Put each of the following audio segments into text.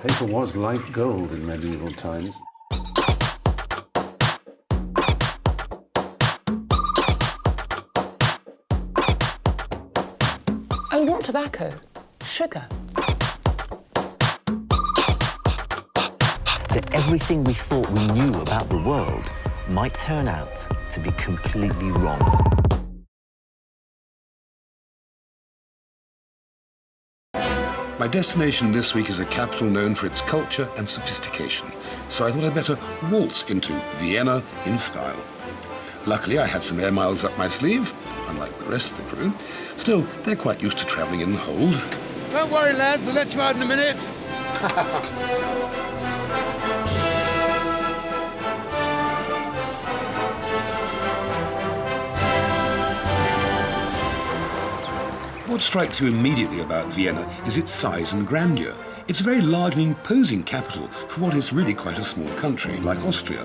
Paper was like gold in medieval times. Oh, not tobacco, sugar. That everything we thought we knew about the world might turn out to be completely wrong. My destination this week is a capital known for its culture and sophistication, so I thought I'd better waltz into Vienna in style. Luckily, I had some air miles up my sleeve, unlike the rest of the crew. Still, they're quite used to travelling in the hold. Don't worry, lads, I'll let you out in a minute. What strikes you immediately about Vienna is its size and grandeur. It's a very large and imposing capital for what is really quite a small country, like Austria.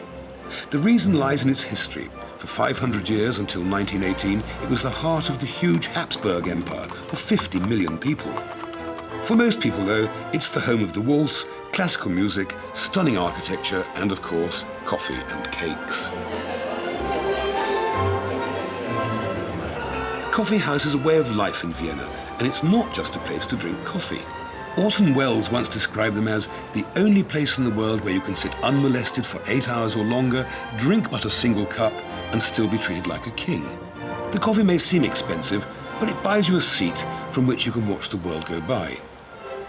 The reason lies in its history. For 500 years, until 1918, it was the heart of the huge Habsburg Empire of 50 million people. For most people, though, it's the home of the waltz, classical music, stunning architecture, and, of course, coffee and cakes. The coffee house is a way of life in Vienna, and it's not just a place to drink coffee. Orson Welles once described them as the only place in the world where you can sit unmolested for 8 hours or longer, drink but a single cup, and still be treated like a king. The coffee may seem expensive, but it buys you a seat from which you can watch the world go by.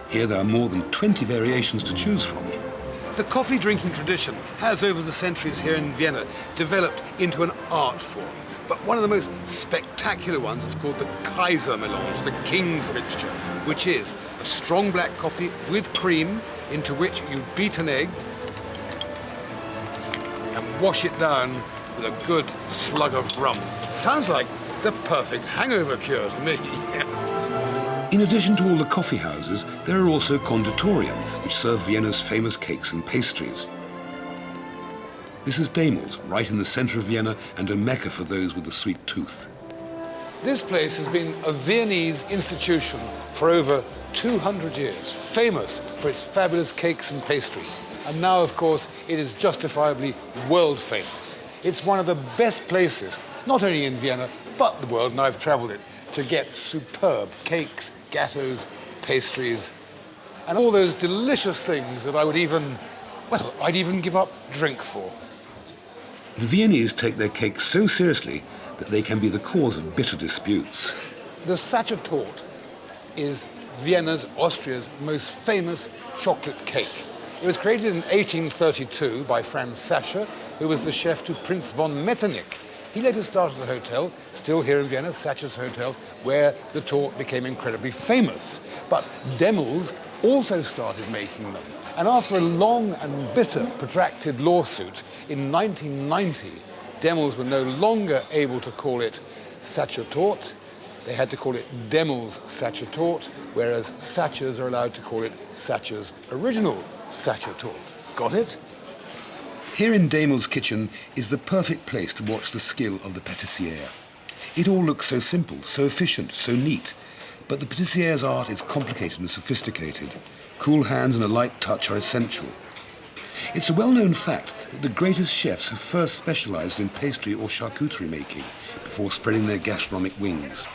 Here there are more than 20 variations to choose from. The coffee drinking tradition has, over the centuries here in Vienna, developed into an art form. But one of the most spectacular ones is called the Kaiser melange, the king's mixture, which is a strong black coffee with cream into which you beat an egg and wash it down with a good slug of rum. Sounds like the perfect hangover cure to me. In addition to all the coffee houses, there are also conditorium, which serve Vienna's famous cakes and pastries. This is Daimels, right in the centre of Vienna, and a mecca for those with a sweet tooth. This place has been a Viennese institution for over 200 years, famous for its fabulous cakes and pastries. And now, of course, it is justifiably world famous. It's one of the best places, not only in Vienna, but the world, and I've travelled it, to get superb cakes, gateaus, pastries, and all those delicious things that I would even, well, I'd even give up drink for. The Viennese take their cakes so seriously that they can be the cause of bitter disputes. The Sacher-Torte is Vienna's, Austria's most famous chocolate cake. It was created in 1832 by Franz Sacher, who was the chef to Prince von Metternich. He later started a hotel, still here in Vienna, Sacher's Hotel, where the torte became incredibly famous. But Daimels also started making them. And after a long and bitter, protracted lawsuit, in 1990, Daimels were no longer able to call it Sacher-Torte. They had to call it Daimels Sacher-Torte, whereas Sachers are allowed to call it Sacher's Original Sacher-Torte. Got it? Here in Daimels' kitchen is the perfect place to watch the skill of the pâtissière. It all looks so simple, so efficient, so neat, but the pâtissiere's art is complicated and sophisticated. Cool hands and a light touch are essential. It's a well-known fact that the greatest chefs have first specialized in pastry or charcuterie making before spreading their gastronomic wings.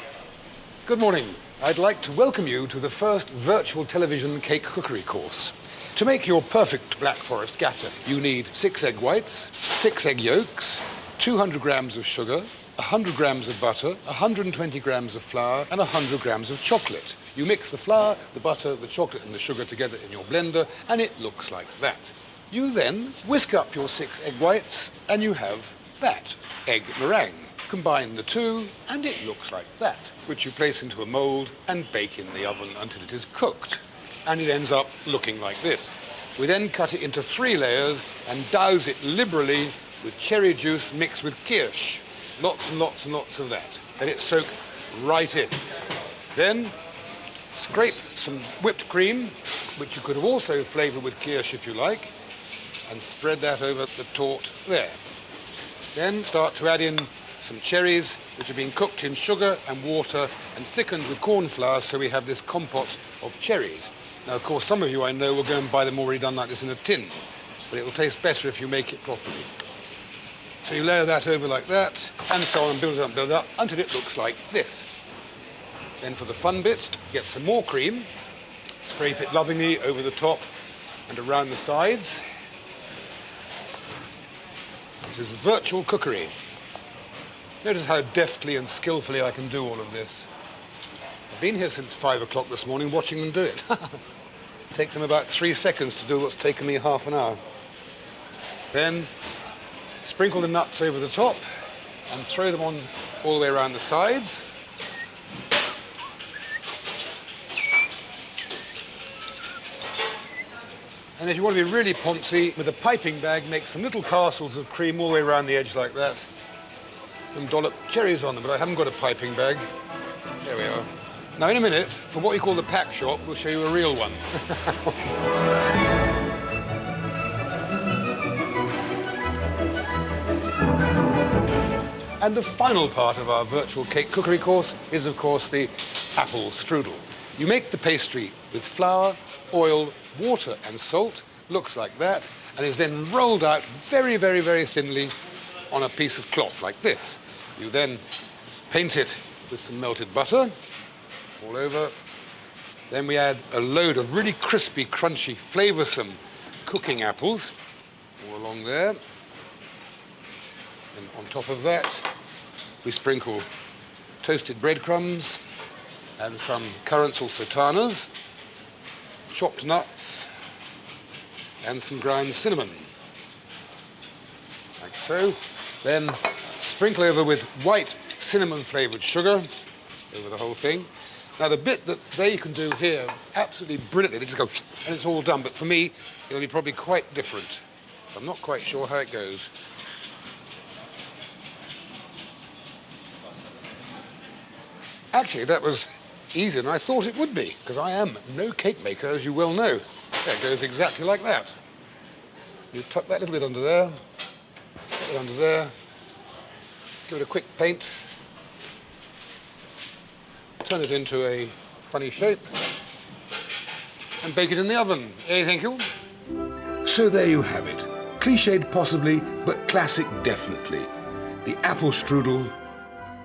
Good morning. I'd like to welcome you to the first virtual television cake cookery course. To make your perfect Black Forest gateau, you need 6 egg whites, 6 egg yolks, 200 grams of sugar, 100 grams of butter, 120 grams of flour, and 100 grams of chocolate. You mix the flour, the butter, the chocolate, and the sugar together in your blender, and it looks like that. You then whisk up your 6 egg whites, and you have that, egg meringue. Combine the two, and it looks like that, which you place into a mold and bake in the oven until it is cooked. And it ends up looking like this. We then cut it into 3 layers and douse it liberally with cherry juice mixed with kirsch. Lots and lots and lots of that. Let it soak right in. Then scrape some whipped cream, which you could also flavour with kirsch if you like, and spread that over the torte there. Then start to add in some cherries, which have been cooked in sugar and water and thickened with corn flour, so we have this compote of cherries. Now, of course, some of you I know will go and buy them already done like this in a tin, but it will taste better if you make it properly. So you layer that over like that, and so on, build it up, until it looks like this. Then for the fun bit, get some more cream, scrape it lovingly over the top and around the sides. This is virtual cookery. Notice how deftly and skillfully I can do all of this. I've been here since 5 o'clock this morning watching them do it. Takes them about 3 seconds to do what's taken me half an hour. Then sprinkle the nuts over the top and throw them on all the way around the sides. And if you want to be really poncy, with a piping bag, make some little castles of cream all the way around the edge like that. And dollop cherries on them, but I haven't got a piping bag. There we are. Now, in a minute, for what we call the pack shop, we'll show you a real one. And the final part of our virtual cake cookery course is, of course, the apple strudel. You make the pastry with flour, oil, water and salt, looks like that, and is then rolled out very, very, very thinly on a piece of cloth like this. You then paint it with some melted butter all over. Then we add a load of really crispy, crunchy, flavoursome cooking apples all along there. And on top of that, we sprinkle toasted breadcrumbs and some currants or sultanas, chopped nuts, and some ground cinnamon, like so. Then sprinkle over with white cinnamon-flavoured sugar over the whole thing. Now, the bit that they can do here absolutely brilliantly, they just go, and it's all done. But for me, it'll be probably quite different. So I'm not quite sure how it goes. Actually, that was easier than I thought it would be, because I am no cake maker, as you well know. That goes exactly like that. You tuck that little bit under there, put it under there, give it a quick paint, turn it into a funny shape, and bake it in the oven. Thank you. So there you have it. Cliched possibly, but classic definitely. The apple strudel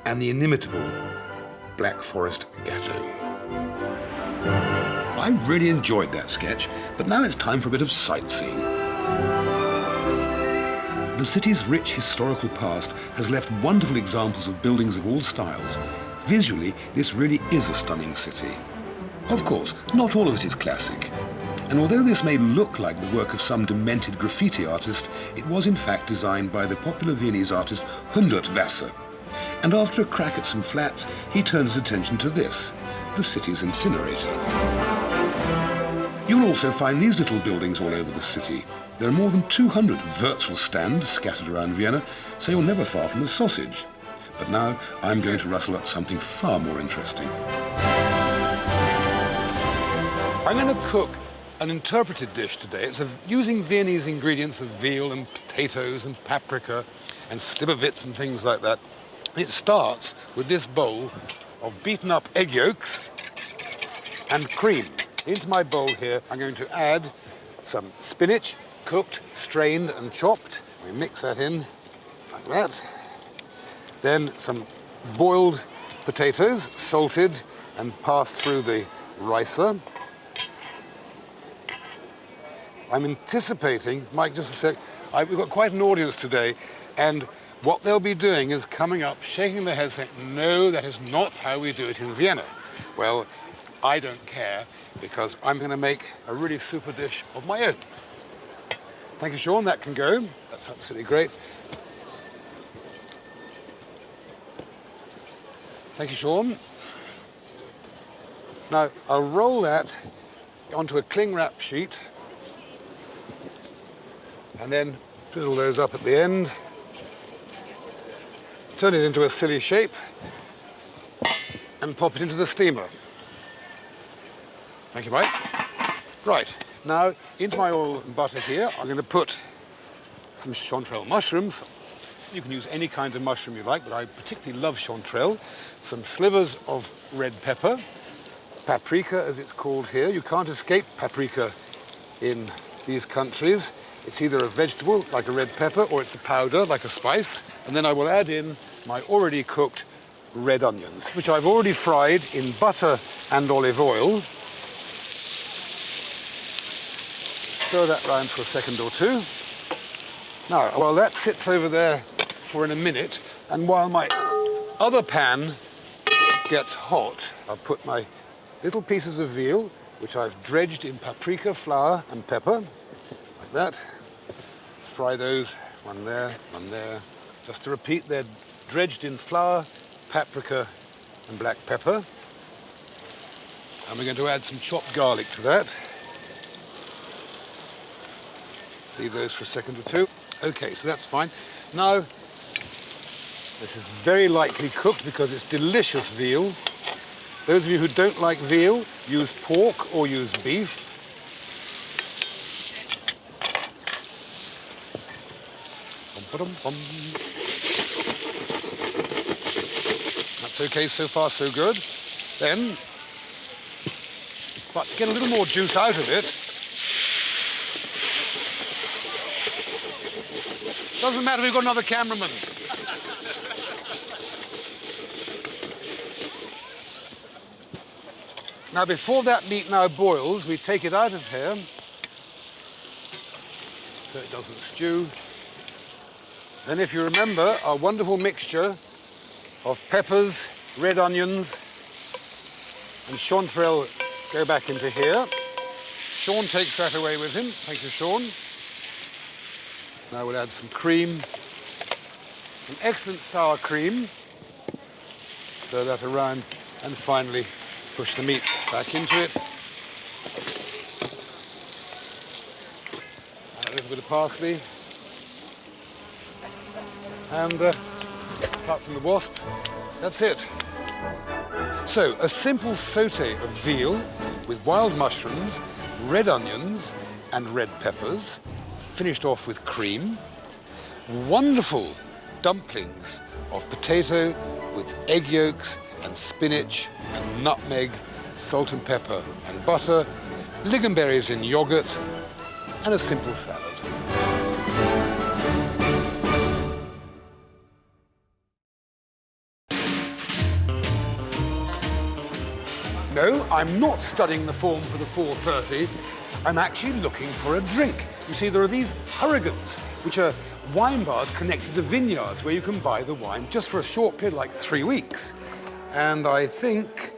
and the inimitable Black Forest Gâteau. I really enjoyed that sketch, but now it's time for a bit of sightseeing. The city's rich historical past has left wonderful examples of buildings of all styles. Visually, this really is a stunning city. Of course, not all of it is classic. And although this may look like the work of some demented graffiti artist, it was in fact designed by the popular Viennese artist 100 Wasser. And after a crack at some flats, he turned his attention to this, the city's incinerator. You'll also find these little buildings all over the city. There are more than 200 virtual stands scattered around Vienna, so you're never far from a sausage. But now I'm going to rustle up something far more interesting. I'm going to cook an interpreted dish today. It's using Viennese ingredients of veal and potatoes and paprika and slivovitz and things like that. It starts with this bowl of beaten up egg yolks and cream. Into my bowl here, I'm going to add some spinach, cooked, strained and chopped. We mix that in like that. Then some boiled potatoes, salted and passed through the ricer. I'm anticipating, Mike, just a sec, we've got quite an audience today, and what they'll be doing is coming up, shaking their heads, saying, no, that is not how we do it in Vienna. Well, I don't care, because I'm going to make a really super dish of my own. Thank you, Sean. That can go. That's absolutely great. Thank you, Sean. Now, I'll roll that onto a cling wrap sheet and then twizzle those up at the end. Turn it into a silly shape and pop it into the steamer. Thank you, Mike. Right, now into my oil and butter here, I'm going to put some chanterelle mushrooms. You can use any kind of mushroom you like, but I particularly love chanterelle. Some slivers of red pepper, paprika, as it's called here. You can't escape paprika in these countries. It's either a vegetable, like a red pepper, or it's a powder, like a spice. And then I will add in my already cooked red onions, which I've already fried in butter and olive oil. Stir that round for a second or two. Now, while that sits over there for a minute, and while my other pan gets hot, I'll put my little pieces of veal, which I've dredged in paprika, flour and pepper, like that. Fry those, one there, one there. Just to repeat, they're dredged in flour, paprika and black pepper. And we're going to add some chopped garlic to that. Leave those for a second or two. Okay, so that's fine. Now, this is very lightly cooked because it's delicious veal. Those of you who don't like veal, use pork or use beef. That's okay, so far so good. Then, but to get a little more juice out of it, doesn't matter, we've got another cameraman. Now, before that meat now boils, we take it out of here so it doesn't stew. Then, if you remember, our wonderful mixture of peppers, red onions, and chanterelle go back into here. Sean takes that away with him. Thank you, Sean. Now we'll add some cream, some excellent sour cream. Stir that around, and finally push the meat back into it. Add a little bit of parsley. And apart from the wasp, that's it. So, a simple sauté of veal with wild mushrooms, red onions and red peppers, finished off with cream. Wonderful dumplings of potato with egg yolks and spinach and nutmeg, salt and pepper and butter, lingonberries in yogurt, and a simple salad. No, I'm not studying the form for the 4:30. I'm actually looking for a drink. You see, there are these hurrigans, which are wine bars connected to vineyards where you can buy the wine just for a short period, like 3 weeks. And I think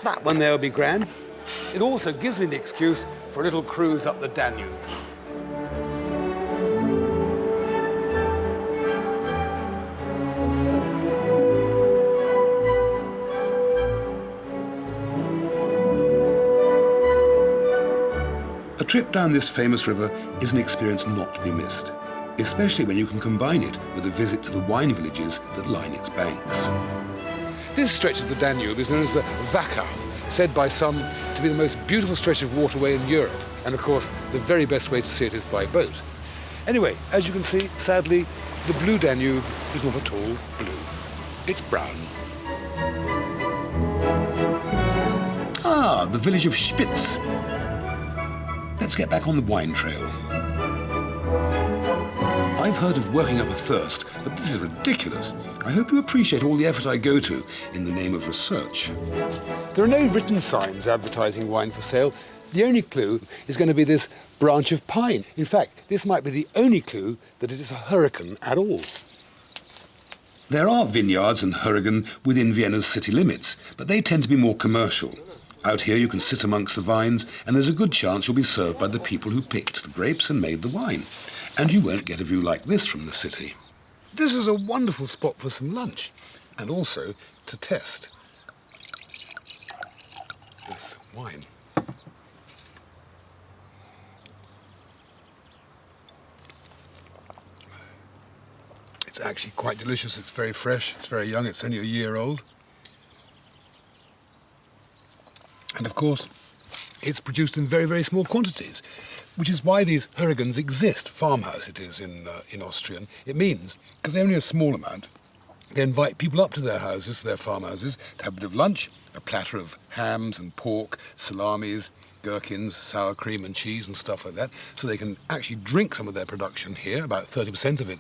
that one there will be grand. It also gives me the excuse for a little cruise up the Danube. A trip down this famous river is an experience not to be missed, especially when you can combine it with a visit to the wine villages that line its banks. This stretch of the Danube is known as the Wachau, said by some to be the most beautiful stretch of waterway in Europe. And of course, the very best way to see it is by boat. Anyway, as you can see, sadly, the blue Danube is not at all blue. It's brown. Ah, the village of Spitz. Let's get back on the wine trail. I've heard of working up a thirst, but this is ridiculous. I hope you appreciate all the effort I go to in the name of research. There are no written signs advertising wine for sale. The only clue is going to be this branch of pine. In fact, this might be the only clue that it is a hurricane at all. There are vineyards and hurrigan within Vienna's city limits, but they tend to be more commercial. Out here you can sit amongst the vines, and there's a good chance you'll be served by the people who picked the grapes and made the wine. And you won't get a view like this from the city. This is a wonderful spot for some lunch, and also to test this wine. It's actually quite delicious. It's very fresh, it's very young, it's only a year old. And of course, it's produced in very, very small quantities, which is why these hurrigans exist. Farmhouse it is in Austrian. It means, because they're only a small amount, They invite people up to their houses, their farmhouses, to have a bit of lunch, a platter of hams and pork, salamis, gherkins, sour cream and cheese and stuff like that, so they can actually drink some of their production here. About 30% of it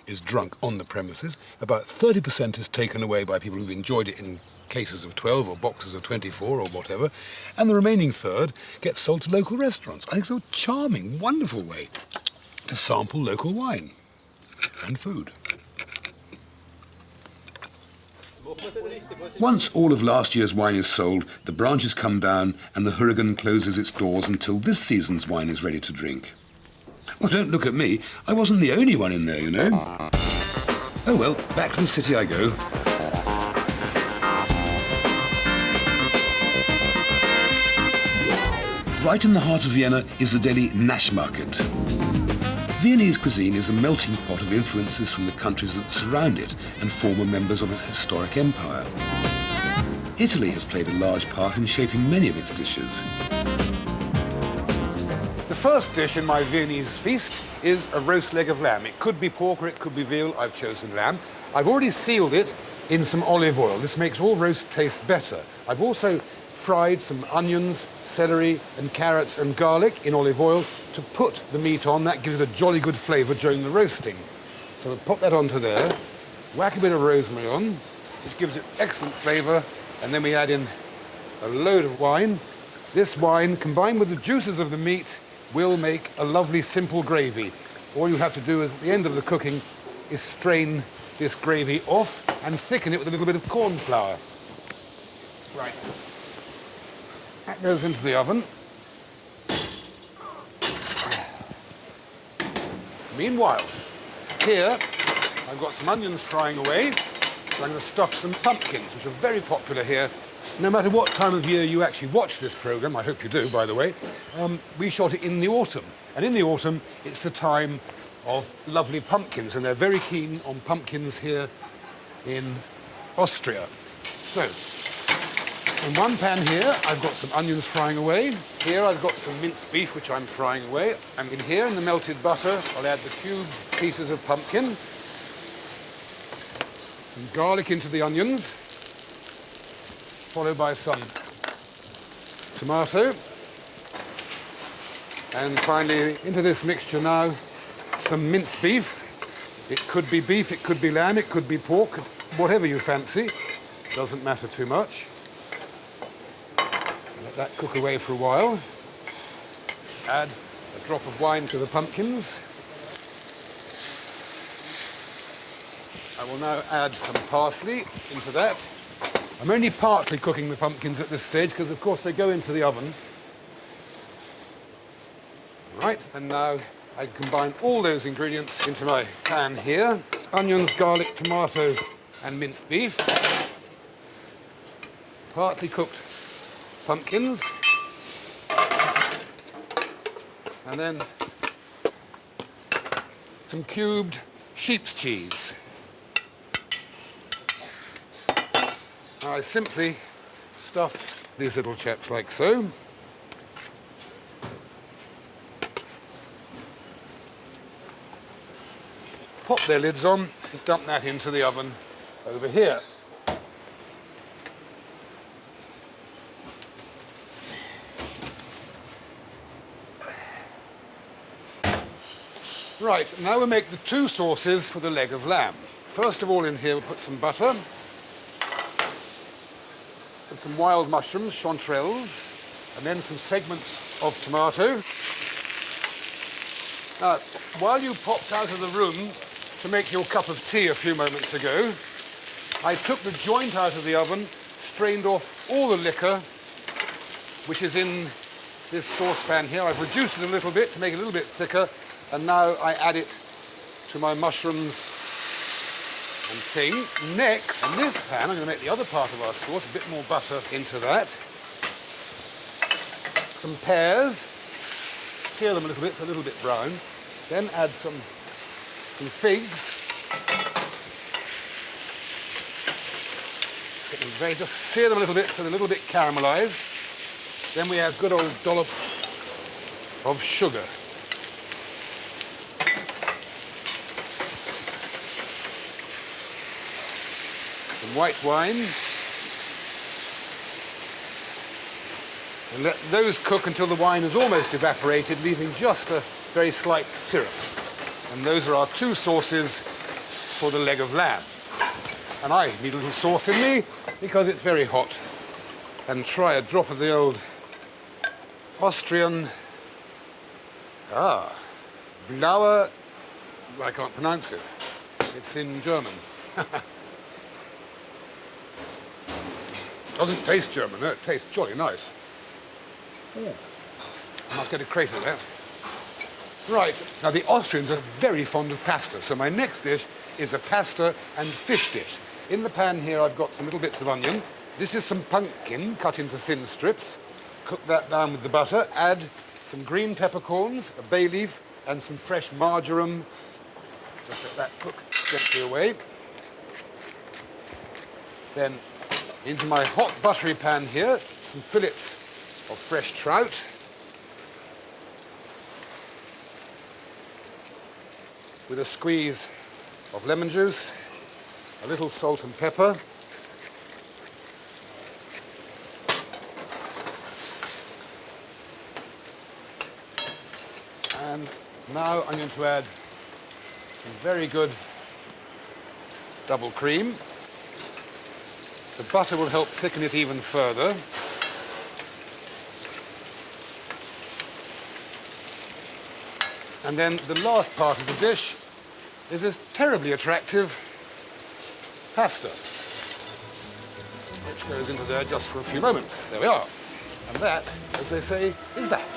is drunk on the premises. About 30% is taken away by people who've enjoyed it in cases of 12 or boxes of 24 or whatever, and the remaining third gets sold to local restaurants. I think it's a charming, wonderful way to sample local wine and food. Once all of last year's wine is sold, the branches come down and the Hurrigan closes its doors until this season's wine is ready to drink. Well, don't look at me. I wasn't the only one in there, you know. Oh well, back to the city I go. Right in the heart of Vienna is the Delhi Naschmarket. Viennese cuisine is a melting pot of influences from the countries that surround it and former members of its historic empire. Italy has played a large part in shaping many of its dishes. The first dish in my Viennese feast is a roast leg of lamb. It could be pork or it could be veal. I've chosen lamb. I've already sealed it in some olive oil. This makes all roast taste better. I've also fried some onions, celery and carrots and garlic in olive oil to put the meat on. That gives it a jolly good flavour during the roasting. So we'll pop that onto there, whack a bit of rosemary on, which gives it excellent flavour, and then we add in a load of wine. This wine, combined with the juices of the meat, will make a lovely simple gravy. All you have to do is, at the end of the cooking, is strain this gravy off and thicken it with a little bit of corn flour. Right. That goes into the oven. Meanwhile, here I've got some onions frying away, so I'm going to stuff some pumpkins, which are very popular here. No matter what time of year you actually watch this programme, I hope you do, by the way, we shot it in the autumn. And in the autumn, it's the time of lovely pumpkins, and they're very keen on pumpkins here in Austria. So, in one pan here, I've got some onions frying away. Here I've got some minced beef, which I'm frying away. And in here, in the melted butter, I'll add the cubed pieces of pumpkin, some garlic into the onions, followed by some tomato. And finally, into this mixture now, some minced beef. It could be beef, it could be lamb, it could be pork, whatever you fancy. Doesn't matter too much. Let that cook away for a while. Add a drop of wine to the pumpkins. I will now add some parsley into that. I'm only partly cooking the pumpkins at this stage because, of course, they go into the oven. Right, and now I combine all those ingredients into my pan here. Onions, garlic, tomato, and minced beef. Partly cooked pumpkins. And then some cubed sheep's cheese. Now I simply stuff these little chaps like so. Pop their lids on and dump that into the oven over here. Right, now we'll make the two sauces for the leg of lamb. First of all, in here we'll put some butter, and some wild mushrooms, chanterelles, and then some segments of tomato. Now, while you popped out of the room to make your cup of tea a few moments ago, I took the joint out of the oven, strained off all the liquor, which is in this saucepan here. I've reduced it a little bit to make it a little bit thicker, and now I add it to my mushrooms and thing. Next, in this pan, I'm going to make the other part of our sauce, a bit more butter into that. Some pears, sear them a little bit, so a little bit brown. Then add some figs. Just sear them a little bit so they're a little bit caramelized. Then we add a good old dollop of sugar. some white wine. And let those cook until the wine is almost evaporated, leaving just a very slight syrup. And those are our two sauces for the leg of lamb. And I need a little sauce in me because it's very hot. And try a drop of the old Austrian, blaue, I can't pronounce it. It's in German. Doesn't taste German, no, it tastes jolly nice. Ooh. I must get a crate of that. Right, now the Austrians are very fond of pasta, so my next dish is a pasta and fish dish. In the pan here I've got some little bits of onion. This is some pumpkin cut into thin strips. Cook that down with the butter. Add some green peppercorns, a bay leaf, and some fresh marjoram. Just let that cook gently away. Then into my hot buttery pan here, some fillets of fresh trout. With a squeeze of lemon juice, a little salt and pepper. And now I'm going to add some very good double cream. The butter will help thicken it even further. And then the last part of the dish is this terribly attractive pasta, which goes into there just for a few moments. There we are. And that, as they say, is that.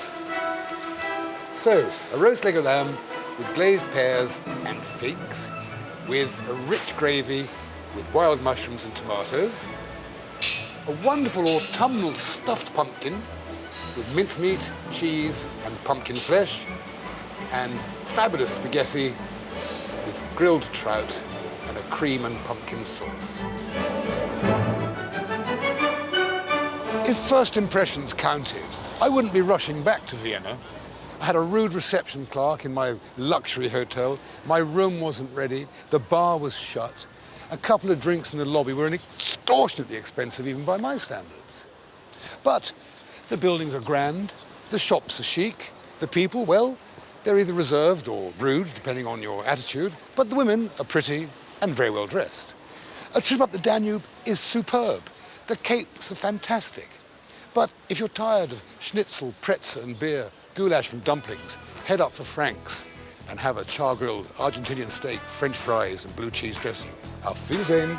So, a roast leg of lamb with glazed pears and figs, with a rich gravy with wild mushrooms and tomatoes, a wonderful autumnal stuffed pumpkin with mincemeat, cheese and pumpkin flesh, and fabulous spaghetti with grilled trout and a cream and pumpkin sauce. If first impressions counted, I wouldn't be rushing back to Vienna. I had a rude reception clerk in my luxury hotel. My room wasn't ready. The bar was shut. A couple of drinks in the lobby were extortionately expensive, even by my standards. But the buildings are grand, the shops are chic, the people, well, they're either reserved or rude, depending on your attitude, but the women are pretty and very well dressed. A trip up the Danube is superb. The capes are fantastic. But if you're tired of schnitzel, pretzel and beer, goulash and dumplings, head up for Frank's and have a char-grilled Argentinian steak, French fries and blue cheese dressing. Auf Wiedersehen.